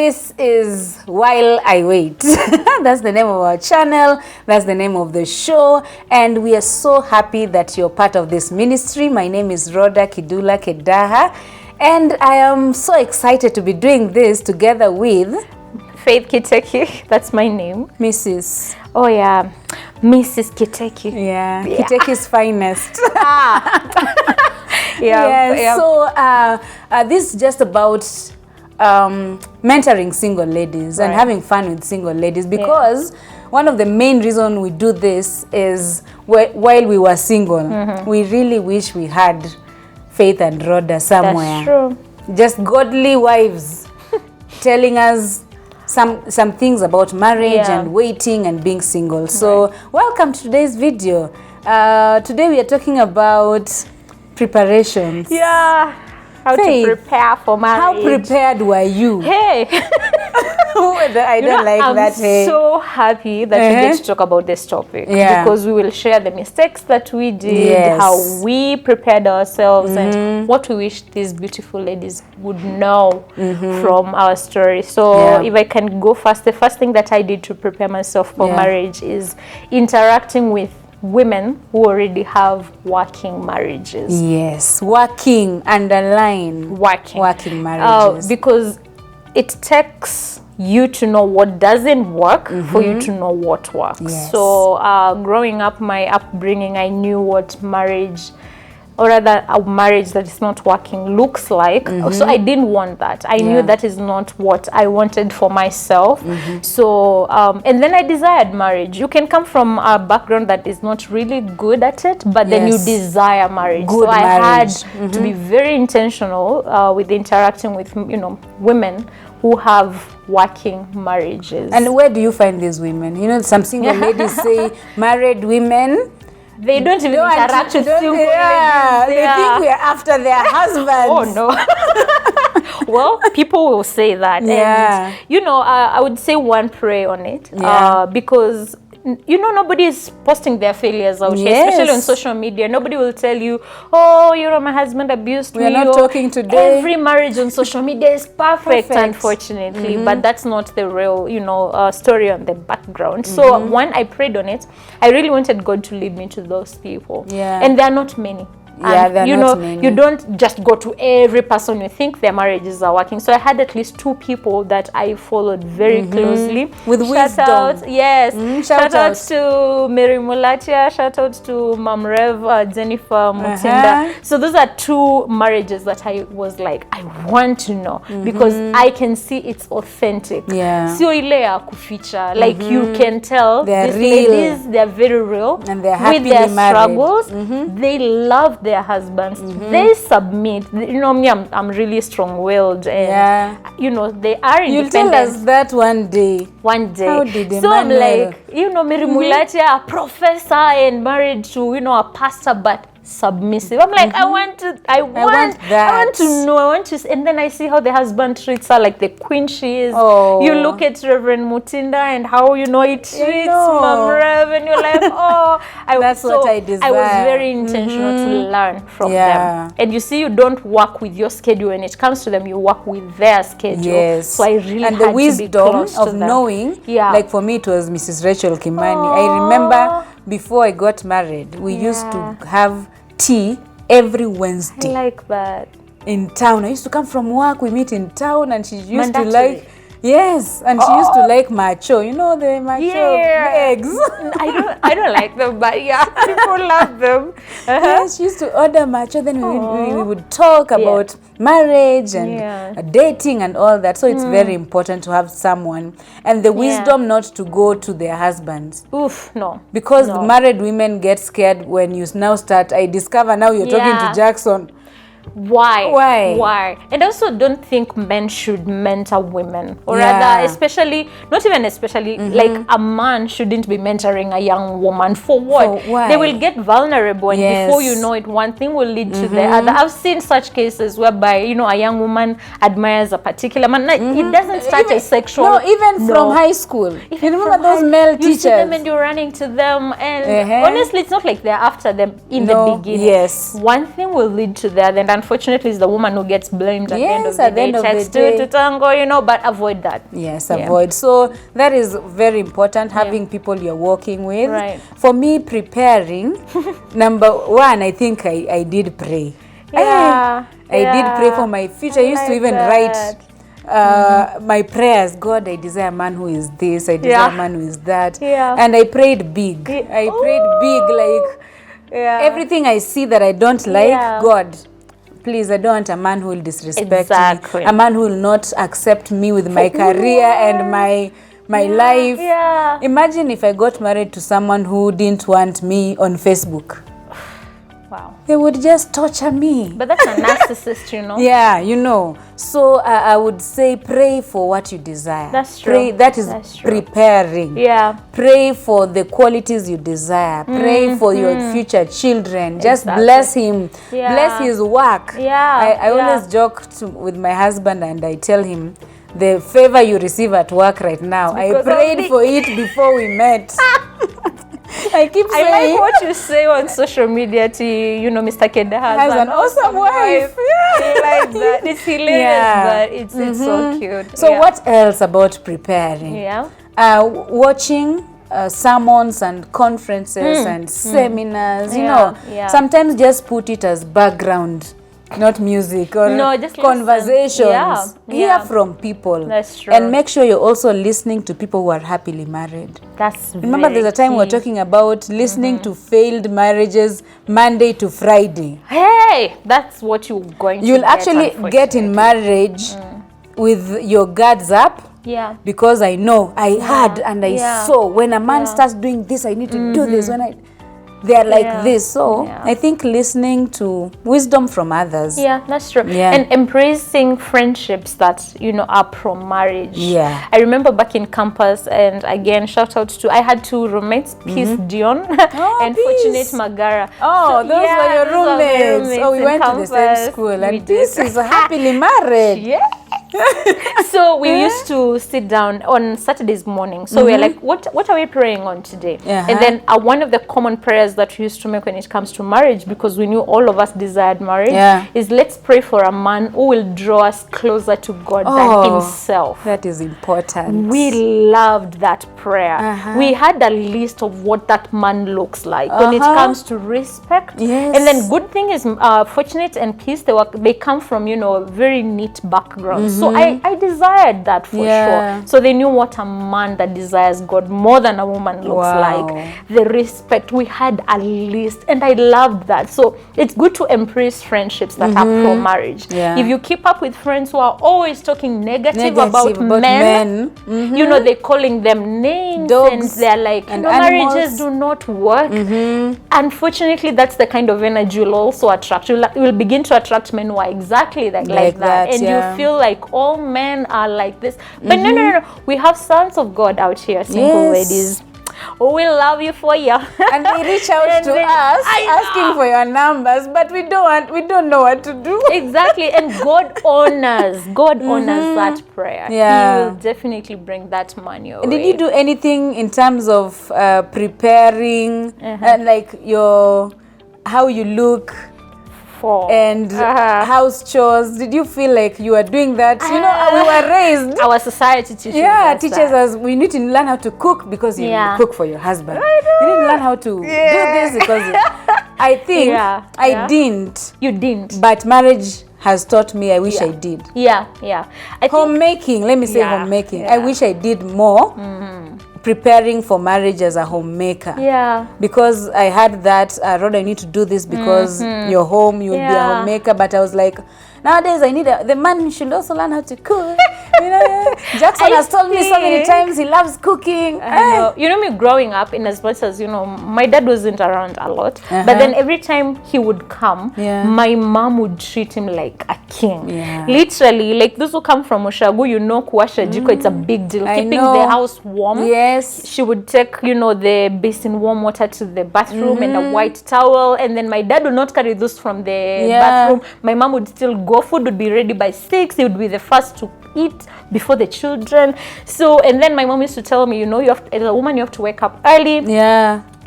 this is While I Wait. That's the name of our channel. That's the name of the show. And we are so happy that you're part of this ministry. My name is Rawder Kidula Kedaha. And I am so excited to be doing this together with Faith Kiteki, that's my name. Mrs. Oh yeah, Mrs. Kiteki. Yeah, Kiteki's finest. Yeah. So this is just about mentoring single ladies and having fun with single ladies, because one of the main reasons we do this is while we were single, we really wish we had Faith and Rawder somewhere. That's true. Just godly wives telling us some things about marriage and waiting and being single. So welcome to today's video. Today we are talking about preparations. Yeah. How Faith, to prepare for marriage. How prepared were you? Hey. I don't like that. I'm so happy that we get to talk about this topic, because we will share the mistakes that we did, how we prepared ourselves, and what we wish these beautiful ladies would know from our story. So if I can go first, the first thing that I did to prepare myself for marriage is interacting with women who already have working marriages. Yes, working, underline working marriages. Because it takes you to know what doesn't work for you to know what works. Yes. So growing up, my upbringing, I knew what marriage, or rather a marriage that is not working, looks like. So I didn't want that. I knew that is not what I wanted for myself. So and then I desired marriage. You can come from a background that is not really good at it, but then you desire marriage. Good I marriage. had to be very intentional with interacting with women who have working marriages. And where do you find these women? You know, some single ladies say married women, they don't even interact with single ladies. They think we are after their husbands. Oh no. Well, people will say that. And you know, I would say one prayer on it, because you know, nobody is posting their failures out here, especially on social media. Nobody will tell you, oh, you know, my husband abused me. We're not talking today. Every marriage on social media is perfect. Unfortunately. But that's not the real, you know, story on the background. So when I prayed on it, I really wanted God to lead me to those people. And there are not many. And you know, you don't just go to every person you think their marriages are working. So I had at least 2 people that I followed very closely. With wisdom. Shout out to Mary Mulatia. Shout out to Mam Rev, Jennifer Mutinda. So those are 2 marriages that I was like, I want to know, because I can see it's authentic. Sio ile ya kuficha. Like you can tell they're these real. ladies, they're very real. And they're happily with their married. struggles. They love their husbands. They submit. You know me, I'm really strong-willed, and you know, they are independent. You'll tell us that one day. How did so I'm like, you know, Mary Mulatia, a professor and married to, you know, a pastor, but submissive. I'm like, I want to know, I want to, and then I see how the husband treats her like the queen she is. You look at Reverend Mutinda and how, you know, he treats Mom Rev, and you're like, that's what I desire. I was very intentional to learn from them. And you see, you don't work with your schedule when it comes to them, you work with their schedule. So I really had the wisdom to be close of to them. knowing, like for me it was Mrs. Rachel Kimani. I remember before I got married, we used to have tea every Wednesday. I like that. In town. I used to come from work, we meet in town, and she used to like, she used to like macho. You know the macho eggs. I don't like them, but people love them. She used to order macho, then we would talk about marriage and dating and all that. So it's very important to have someone, and the wisdom not to go to their husbands. Because married women get scared when you now start. I discover now you're talking to Jackson. Why? And also, don't think men should mentor women, or rather, especially, not even especially, like a man shouldn't be mentoring a young woman. For what? They will get vulnerable, and before you know it, one thing will lead to the other. I've seen such cases whereby, you know, a young woman admires a particular man. It doesn't start as sexual. From high school. You remember those male teachers? You see them and you're running to them, and honestly, it's not like they're after them in the beginning. Yes. One thing will lead to the other, and unfortunately it's the woman who gets blamed at the end of the at the day. end of It takes the two day. to tango, you know, but avoid that. Yes, avoid. So that is very important, having people you're working with. Right. For me, preparing, number one, I think I did pray. I did pray for my future. I used to even write my prayers. God, I desire a man who is this. I desire a man who is that. And I prayed big. I prayed big, like everything I see that I don't like, God, please, I don't want a man who will disrespect me. A man who will not accept me with my career and my life. Imagine if I got married to someone who didn't want me on Facebook. Wow. They would just torture me. But that's a narcissist, you know. Yeah, you know. So I would say pray for what you desire. That's true. Pray, that is preparing. Pray for the qualities you desire. Pray for your future children. Just bless him. Bless his work. I always joke with my husband and I tell him, the favor you receive at work right now, I prayed for it before we met. I keep saying. I like what you say on social media to, you know, Mr. Kedaha has an awesome wife. I like that. It's hilarious, but it's so cute. So what else about preparing? Watching sermons and conferences and seminars, you know, sometimes just put it as background, not music or just conversations. Hear from people. That's true. And make sure you're also listening to people who are happily married. Remember, there's a time we're talking about listening to failed marriages Monday to Friday. Hey, that's what you're going to You'll actually get in marriage with your guards up. Because I know, I heard and I saw when a man starts doing this, I need to do this. When they're like this. So I think listening to wisdom from others. That's true. And embracing friendships that, you know, are pro-marriage. I remember back in campus, and again, shout out to, I had two roommates, Peace Dion and Fortunate Magara. Those were your roommates. We went to the same school, and Peace is happily married. So we used to sit down on Saturdays morning. So we're like, what are we praying on today? And then one of the common prayers that we used to make when it comes to marriage, because we knew all of us desired marriage, is let's pray for a man who will draw us closer to God than himself. That is important. We loved that prayer. We had a list of what that man looks like when it comes to respect. And then good thing is, Fortunate and Peace, they come from, you know, very neat backgrounds. So I desired that for sure. So they knew what a man that desires God more than a woman looks like. The respect, we had a list, and I loved that. So it's good to embrace friendships that are pro-marriage. If you keep up with friends who are always talking negative about men, you know, they're calling them names, and they're like, you know, marriages do not work. Unfortunately, that's the kind of energy you'll also attract. You'll begin to attract men who are exactly like that. And you feel like all men are like this. But no. We have sons of God out here, single ladies. We love you for you. And they reach out to us asking for your numbers, but we don't know what to do. Exactly. And God honors that prayer. He will definitely bring that money away. Did you do anything in terms of preparing and like how you look and house chores? Did you feel like you were doing that? You know, we were raised. Our society teaches teaches us we need to learn how to cook because you cook for your husband. You need to learn how to do this because I think I didn't. You didn't. But marriage has taught me. I wish I did. Homemaking. Let me say homemaking. I wish I did more. Preparing for marriage as a homemaker. Because I had that, Rod, I need to do this because you're home, you'll be a homemaker. But I was like, nowadays I need the man should also learn how to cook. You know, Jackson has told me so many times he loves cooking. You know me growing up, in as much as, you know, my dad wasn't around a lot, but then every time he would come, my mom would treat him like a king. Literally, like those who come from Oshagu, you know, kuwasha jiko, it's a big deal. Keeping the house warm. She would take, you know, the basin warm water to the bathroom and a white towel, and then my dad would not carry those from the bathroom. My mom would still go. Food would be ready by 6. He would be the first to eat before the children. So, and then my mom used to tell me, you know, as a woman, you have to wake up early.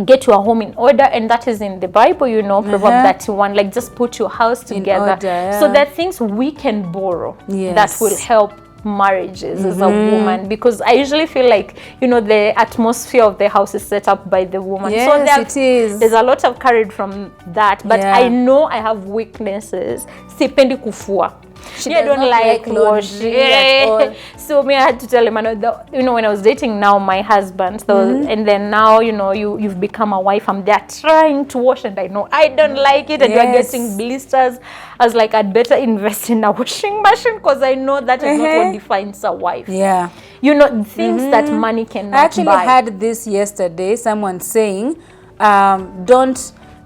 get your home in order, and that is in the Bible, you know, Proverbs 31, like just put your house together. Order, So there are things we can borrow that will help marriages as a woman, because I usually feel like, you know, the atmosphere of the house is set up by the woman. Yes, so it is. There's a lot of courage from that, but I know I have weaknesses. Sipendi kufua. I don't like washing at all. So me, I had to tell him, you know, when I was dating now my husband, so, and then now, you know, you've become a wife, I'm there trying to wash, and I know I don't like it, and you're getting blisters. I was like, I'd better invest in a washing machine, because I know that is not what defines a wife. Yeah. You know, things that money cannot buy. I actually had this yesterday, someone saying,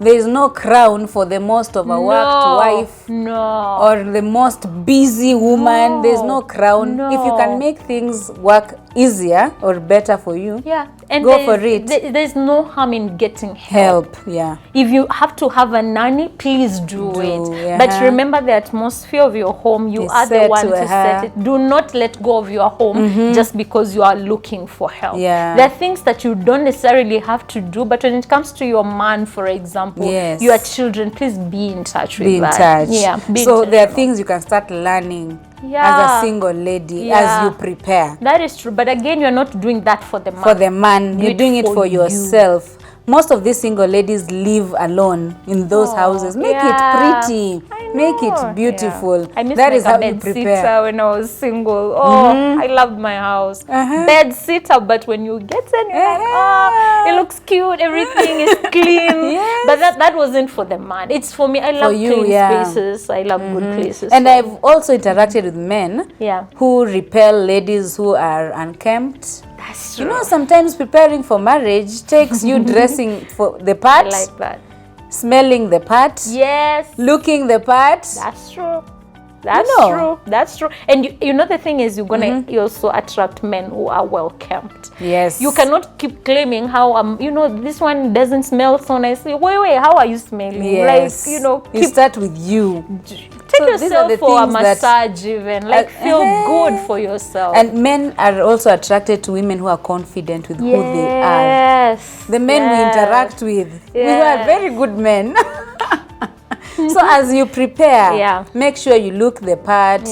there is no crown for the most overworked wife or the most busy woman. There's no crown. If you can make things work easier or better for you, and go for it. There's no harm in getting help. If you have to have a nanny, please do it. But remember the atmosphere of your home. You are the one to set it. Do not let go of your home just because you are looking for help. There are things that you don't necessarily have to do, but when it comes to your man, for example, your children, please be in touch with that. So there are things you can start learning as a single lady as you prepare. That is true. But again, you're not doing that for the man. For the man, you're doing it for yourself. Most of these single ladies live alone in those houses. Make it pretty. Make it beautiful. I miss that my is how you bed prepare. Sitter when I was single. I loved my house. Bed sitter, but when you get in, you're like, it looks cute. Everything is clean. But that wasn't for the man. It's for me. I love clean spaces. I love good places. And I've also interacted with men who repel ladies who are unkempt. That's true. You know, sometimes preparing for marriage takes you dressing for the part. I like that. Smelling the part. Yes. Looking the part. That's true. That's true. That's true. And you know, the thing is, you're gonna also attract men who are well kept. Yes. You cannot keep claiming how you know, this one doesn't smell so nice. Wait, how are you smelling? Yes. Like, you know, you start with you. Take yourself for a massage, even like feel good for yourself. And men are also attracted to women who are confident with who they are. Yes. The men we interact with, we are very good men. So as you prepare, make sure you look the part.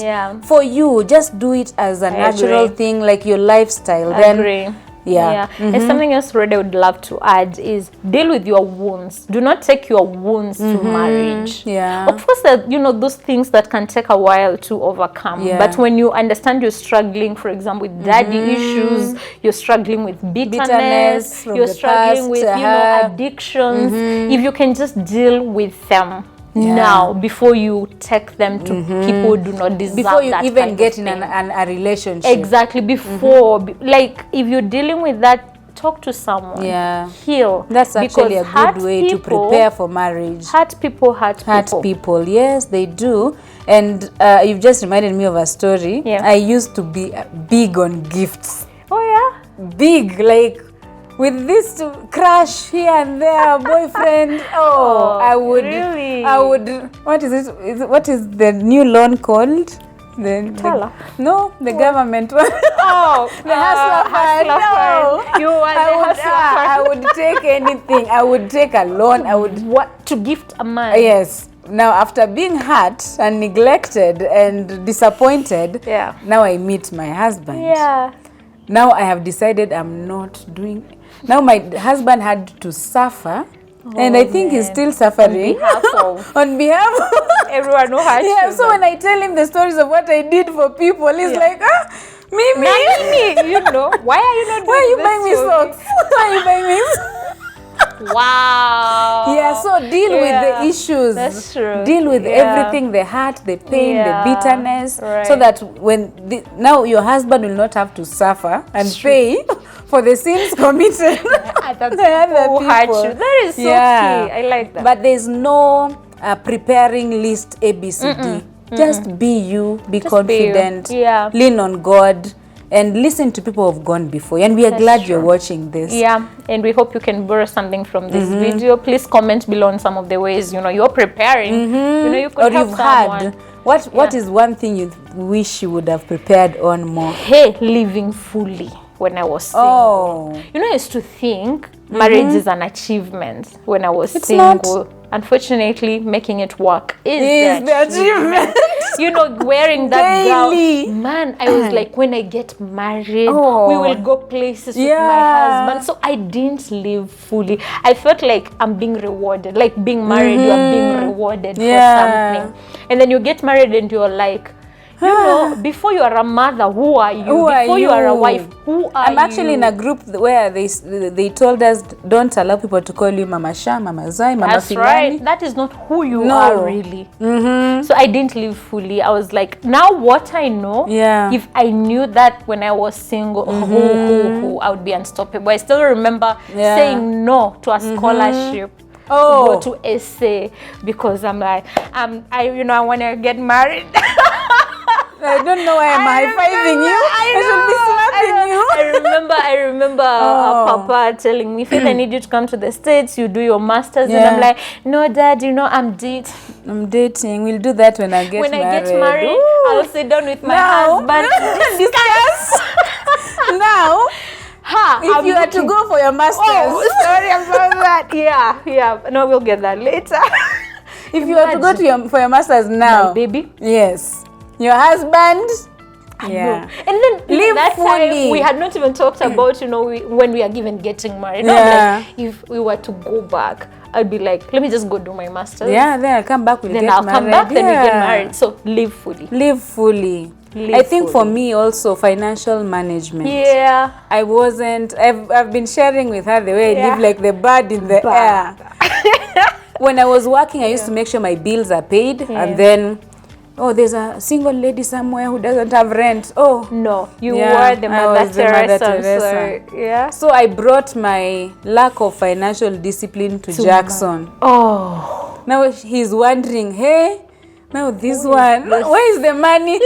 For you, just do it as a natural thing, like your lifestyle. Then and something else Rawder would love to add is deal with your wounds. Do not take your wounds to marriage. Of course, you know, those things that can take a while to overcome. But when you understand you're struggling, for example, with daddy issues, you're struggling with bitterness, you're struggling with, you know, addictions, if you can just deal with them now before you take them to people who do not deserve before you that even kind get of in a relationship. Exactly. Before like if you're dealing with that, talk to someone. Heal. That's actually a good way to prepare for marriage. Hurt people hurt people. Yes, they do. And you've just reminded me of a story. I used to be big on gifts. Big, like with this crush here and there, boyfriend. I would. What is it? What is the new loan called? The government one. The hustler fund. I would take anything. I would take a loan. I would to gift a man. Yes. Now, after being hurt and neglected and disappointed, now I meet my husband. Now I have decided I'm not doing. Now my husband had to suffer, and I think he's still suffering on behalf of everyone who had children. So when I tell him the stories of what I did for people, he's like, me. You know, why are you not doing Why are you buying me socks? Why are you buying me? Wow. So deal with the issues. That's true. Deal with everything, the hurt, the pain, the bitterness, so that when now your husband will not have to suffer and pay for the sins committed. That is so key. I like that. But there's no preparing list ABCD. Just be you, be confident, lean on God, and listen to people who have gone before. And we are glad you're watching this. And we hope you can borrow something from this video. Please comment below on some of the ways, you know, you're preparing. You know, you could help someone. What is one thing you wish you would have prepared on more? Living fully when I was single. You know, I used to think marriage is an achievement when I was single. Not. Unfortunately, making it work is the achievement. You know, wearing that gown. Man, I was like, when I get married, we will go places with my husband. So I didn't live fully. I felt like I'm being rewarded. Like being married, you are being rewarded for something. And then you get married and you're like, you know, before you are a mother, who are you? Before you are a wife, who are you? I'm actually in a group where they told us, don't allow people to call you Mama Sha, Mama Zai, Mama Filani. That's right. That is not who you are really. So I didn't live fully. I was like, now what I know, if I knew that when I was single, I would be unstoppable. I still remember saying no to a scholarship. To go to essay because I'm like, I want to get married. I don't know why I'm high-fiving you. I should be slapping you. I remember Papa telling me, Faith, I need you to come to the States. You do your masters. And I'm like, no, Dad, you know, I'm dating. We'll do that when I get married. When I get married, I'll sit down with my husband. Discuss. Now, if you had to go for your masters. Sorry about that. Yeah. No, we'll get that later. If you had to go for your masters now. My baby. Yes. Your husband. And then that time we had not even talked about, you know, when we are even getting married. Like, if we were to go back, I'd be like, let me just go do my masters. Then I'll come back, we'll get married. Then I'll come back, then we get married. So live fully. I think for me also financial management. I've been sharing with her the way I live like the bird in the air. When I was working, I used to make sure my bills are paid and then there's a single lady somewhere who doesn't have rent. No, you were the Mother Teresa. So I brought my lack of financial discipline to Jackson. Now he's wondering, hey, now this one, where is the money?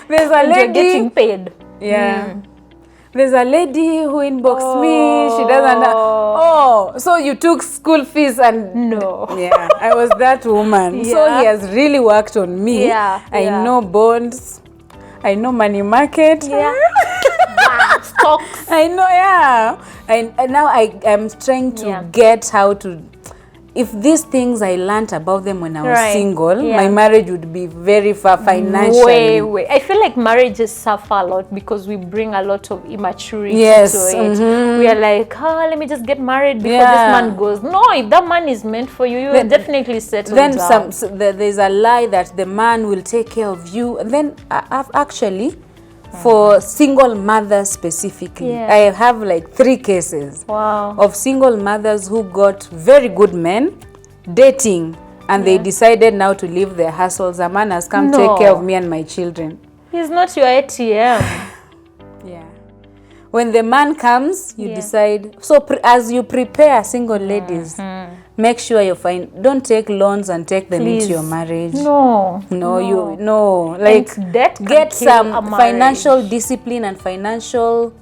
There's a lady. You're getting paid. There's a lady who inboxed me. She doesn't. So you took school fees and I was that woman. So he has really worked on me. I know bonds. I know money market. Stocks. I know. And now I'm trying to get how to. If these things I learned about them when I was single, my marriage would be very far financially. Way. I feel like marriages suffer a lot because we bring a lot of immaturity to it. We are like, let me just get married before this man goes. No, if that man is meant for you, you will definitely settle down. There's a lie that the man will take care of you. And then actually, for single mothers specifically, I have like 3 cases of single mothers who got very good men dating and they decided now to leave their hustles. A man has come take care of me and my children. He's not your ATM. When the man comes, you decide. So as you prepare single ladies, make sure you're fine. Don't take loans and take them into your marriage. Like get some financial discipline and financial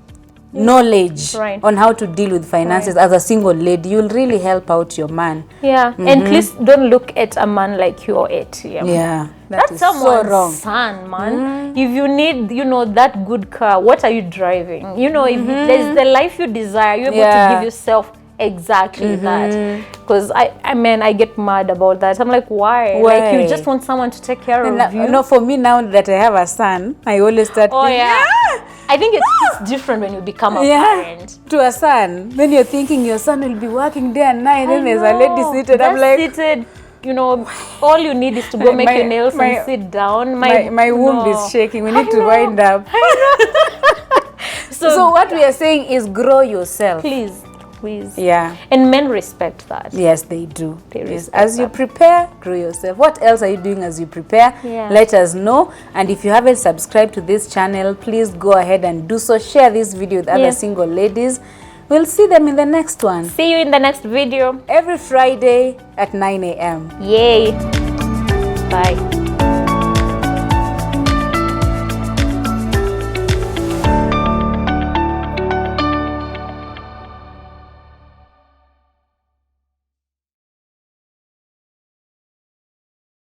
knowledge on how to deal with finances as a single lady. You'll really help out your man. And please don't look at a man like your ATM. That's someone's son, man. If you need, you know, that good car, what are you driving? You know, if there's the life you desire, you're able to give yourself exactly that. Because I get mad about that. I'm like, why? Like, you just want someone to take care of you? No, for me now that I have a son, I always start thinking, I think it's different when you become a parent. To a son. Then you're thinking your son will be working day and night. Then there's a lady seated. I'm like, you know, all you need is to go make your nails and sit down. My womb is shaking. We need to wind up. So what we are saying is grow yourself. Please. Yeah. And men respect that. Yes, they do. As you prepare, grow yourself. What else are you doing as you prepare? Let us know. And if you haven't subscribed to this channel, please go ahead and do so. Share this video with other single ladies. We'll see them in the next one. See you in the next video. Every Friday at 9 a.m. Yay. Bye.